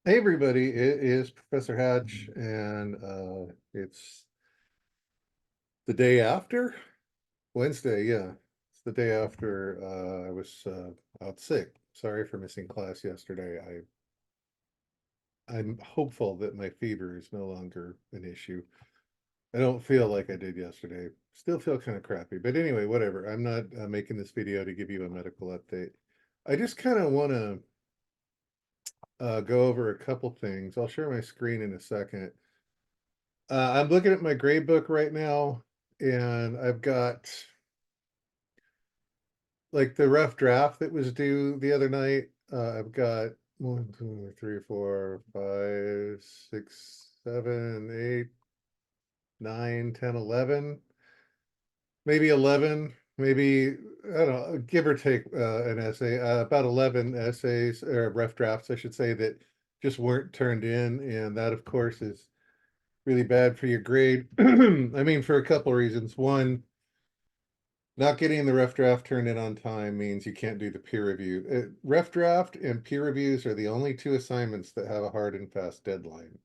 Hey everybody, it is Professor Hatch, and it's the day after Wednesday. Yeah, it's the day after I was out sick. Sorry for missing class yesterday. I'm hopeful that my fever is no longer an issue. I don't feel like I did yesterday. Still feel kind of crappy, but anyway, whatever. I'm not making this video to give you a medical update. I just kind of want to go over a couple things. I'll share my screen in a second. I'm looking at my grade book right now, and I've got like the rough draft that was due the other night. I've got 1, 2, 3, 4, 5, 6, 7, 8, 9, 10, 11, maybe 11, maybe, I don't know, give or take an essay, about 11 essays or rough drafts, I should say, that just weren't turned in. And that, of course, is really bad for your grade. I mean, for a couple reasons. One, not getting the rough draft turned in on time means you can't do the peer review. Rough draft and peer reviews are the only two assignments that have a hard and fast deadline.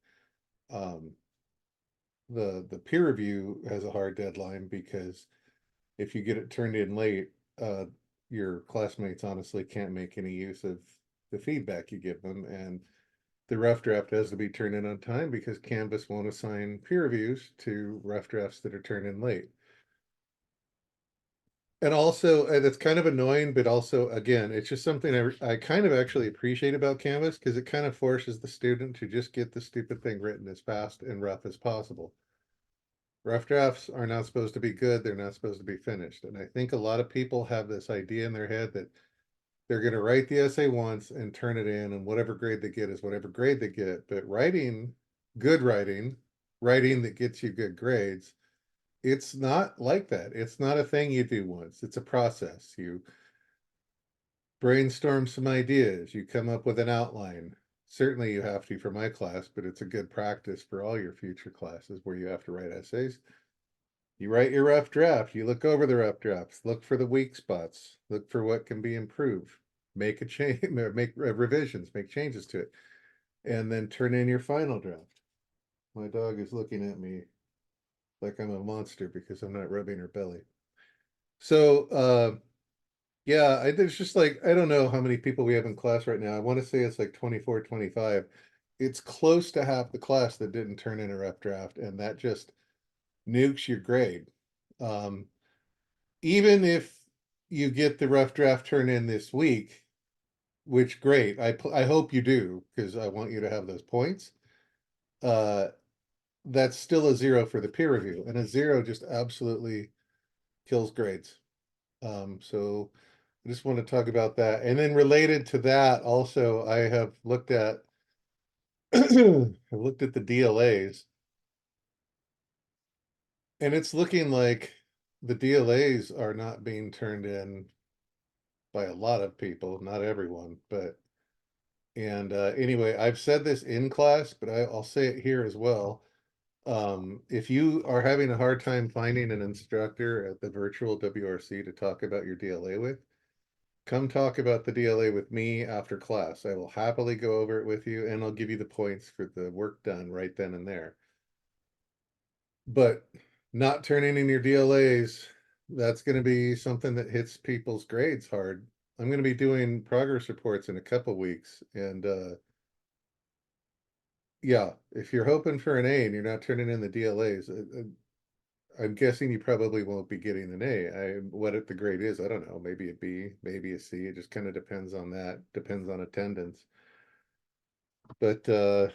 Um, the peer review has a hard deadline because if you get it turned in late, your classmates honestly can't make any use of the feedback you give them. And the rough draft has to be turned in on time because Canvas won't assign peer reviews to rough drafts that are turned in late. And also, that's kind of annoying, but also, again, it's just something I kind of actually appreciate about Canvas because it kind of forces the student to just get the stupid thing written as fast and rough as possible. Rough drafts are not supposed to be good, they're not supposed to be finished. And I think a lot of people have this idea in their head that they're going to write the essay once and turn it in, and whatever grade they get is whatever grade they get. But writing, good writing, writing that gets you good grades, it's not like that. It's not a thing you do once. It's a process. You brainstorm some ideas, you come up with an outline. Certainly you have to for my class, but it's a good practice for all your future classes where you have to write essays. You write your rough draft, you look over the rough drafts, look for the weak spots, look for what can be improved, make a change, make revisions, make changes to it, and then turn in your final draft. My dog is looking at me like I'm a monster because I'm not rubbing her belly. So, yeah, there's just like, I don't know how many people we have in class right now. I want to say it's like 24, 25. It's close to half the class that didn't turn in a rough draft, and that just nukes your grade. Um, Even if you get the rough draft turned in this week, which great, I hope you do because I want you to have those points. Uh, that's still a zero for the peer review, and a zero just absolutely kills grades. So I just want to talk about that. And then related to that, also, I have looked at I've looked at the DLAs, and it's looking like the DLAs are not being turned in by a lot of people, not everyone, but and anyway, I've said this in class, but I'll say it here as well. If you are having a hard time finding an instructor at the virtual WRC to talk about your DLA with, come talk about the DLA with me after class. I will happily go over it with you, and I'll give you the points for the work done right then and there. But not turning in your DLAs, that's going to be something that hits people's grades hard. I'm going to be doing progress reports in a couple weeks, and yeah, if you're hoping for an A and you're not turning in the DLAs, I'm guessing you probably won't be getting an A. What the grade is, I don't know. Maybe a B, maybe a C. It just kind of depends on that. Depends on attendance. But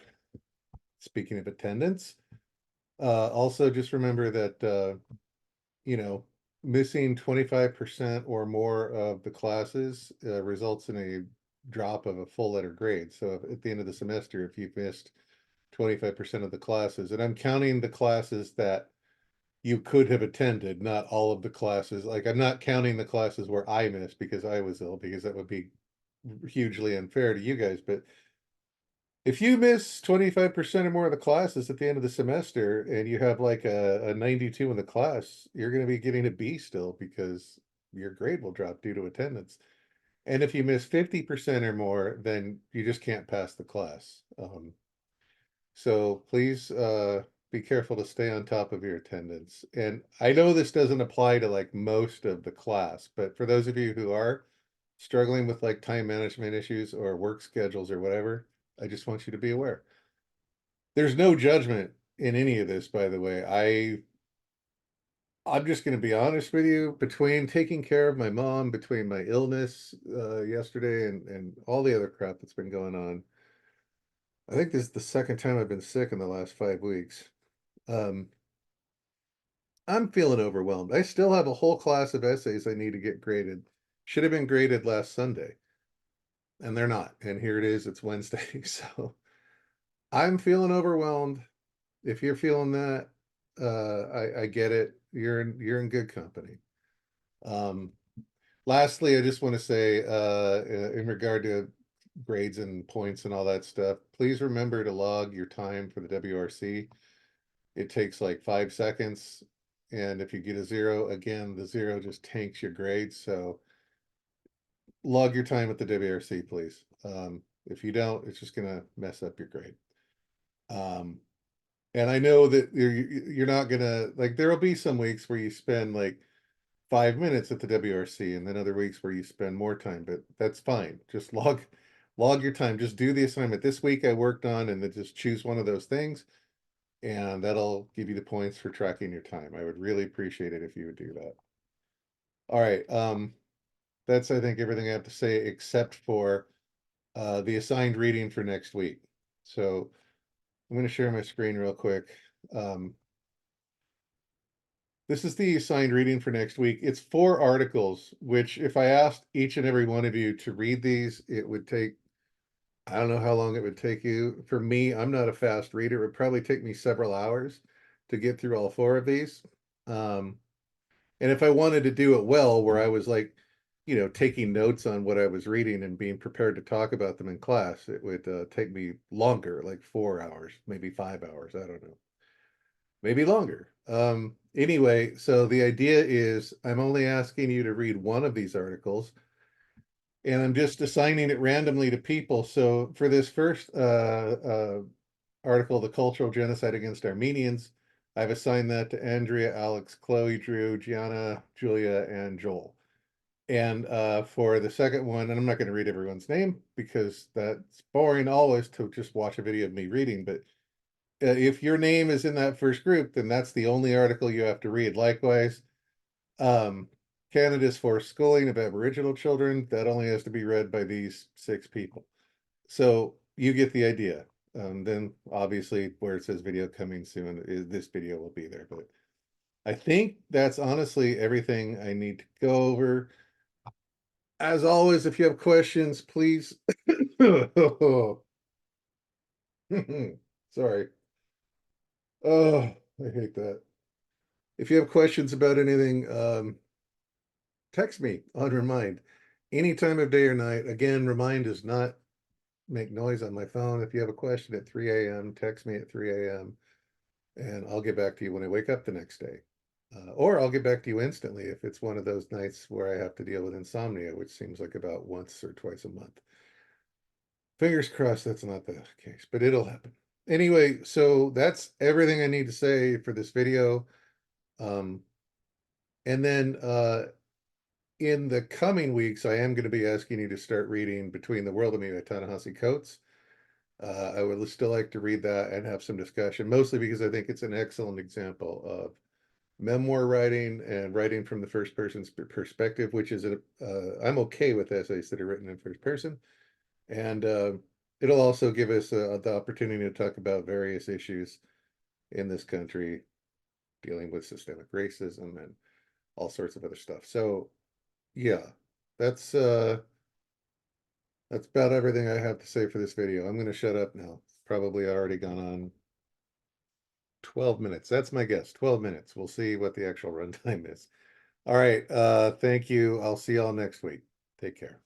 speaking of attendance, also just remember that you know, missing 25% or more of the classes results in a drop of a full letter grade. So at the end of the semester, if you've missed 25% of the classes, and I'm counting the classes that you could have attended, not all of the classes. Like, I'm not counting the classes where I missed because I was ill, because that would be hugely unfair to you guys. But if you miss 25% or more of the classes at the end of the semester and you have like a 92 in the class, you're going to be getting a B still because your grade will drop due to attendance. And if you miss 50% or more, then you just can't pass the class. So please be careful to stay on top of your attendance. And I know this doesn't apply to like most of the class, but for those of you who are struggling with like time management issues or work schedules or whatever, I just want you to be aware. There's no judgment in any of this, by the way. I'm just going to be honest with you. Between taking care of my mom, between my illness yesterday, and all the other crap that's been going on, I think this is the second time I've been sick in the last 5 weeks. Um, I'm feeling overwhelmed. I still have a whole class of essays I need to get graded. Should have been graded last Sunday, and they're not. And here it is, it's Wednesday. So I'm feeling overwhelmed. If you're feeling that, I get it. You're in good company. Um, Lastly, I just want to say, in regard to grades and points and all that stuff, please remember to log your time for the WRC. It takes like 5 seconds. And if you get a zero, again, the zero just tanks your grade. So log your time at the WRC, please. If you don't, it's just going to mess up your grade. And I know that you're not going to, like, there'll be some weeks where you spend like 5 minutes at the WRC and then other weeks where you spend more time, but that's fine. Just log your time. Just do the assignment. This week I worked on, and then just choose one of those things, and that'll give you the points for tracking your time. I would really appreciate it if you would do that. All right. That's, I think, everything I have to say except for the assigned reading for next week. So I'm going to share my screen real quick. This is the assigned reading for next week. It's 4 articles, which if I asked each and every one of you to read these, it would take, I don't know how long it would take you. For me, I'm not a fast reader. It would probably take me several hours to get through all 4 of these. Um, and if I wanted to do it well, where I was like, taking notes on what I was reading and being prepared to talk about them in class, it would take me longer, like 4 hours, maybe 5 hours. I don't know, maybe longer. Anyway, so the idea is I'm only asking you to read one of these articles, and I'm just assigning it randomly to people. So for this first article, The Cultural Genocide Against Armenians, I've assigned that to Andrea, Alex, Chloe, Drew, Gianna, Julia, and Joel. And for the second one, and I'm not going to read everyone's name because that's boring always to just watch a video of me reading, but if your name is in that first group, then that's the only article you have to read. Likewise, um, Canada's Forced Schooling of Aboriginal Children, that only has to be read by these 6 people. So you get the idea. Then obviously where it says video coming soon, this video will be there. But I think that's honestly everything I need to go over. As always, if you have questions, please. Sorry. Oh, I hate that. If you have questions about anything, text me on Remind any time of day or night. Again, Remind does not make noise on my phone. If you have a question at 3 a.m., text me at 3 a.m. and I'll get back to you when I wake up the next day. Or I'll get back to you instantly if it's one of those nights where I have to deal with insomnia, which seems like about once or twice a month. Fingers crossed that's not the case, but it'll happen. Anyway, so that's everything I need to say for this video. Um, and then in the coming weeks, I am going to be asking you to start reading Between the World and Me by Ta-Nehisi Coates. I would still like to read that and have some discussion, mostly because I think it's an excellent example of memoir writing and writing from the first person's perspective, which is, I'm okay with essays that are written in first person. And it'll also give us the opportunity to talk about various issues in this country, dealing with systemic racism and all sorts of other stuff. So yeah, that's that's about everything I have to say for this video. I'm going to shut up now. It's probably already gone on 12 minutes. That's my guess. 12 minutes. We'll see what the actual runtime is. All right. Thank you. I'll see y'all next week. Take care.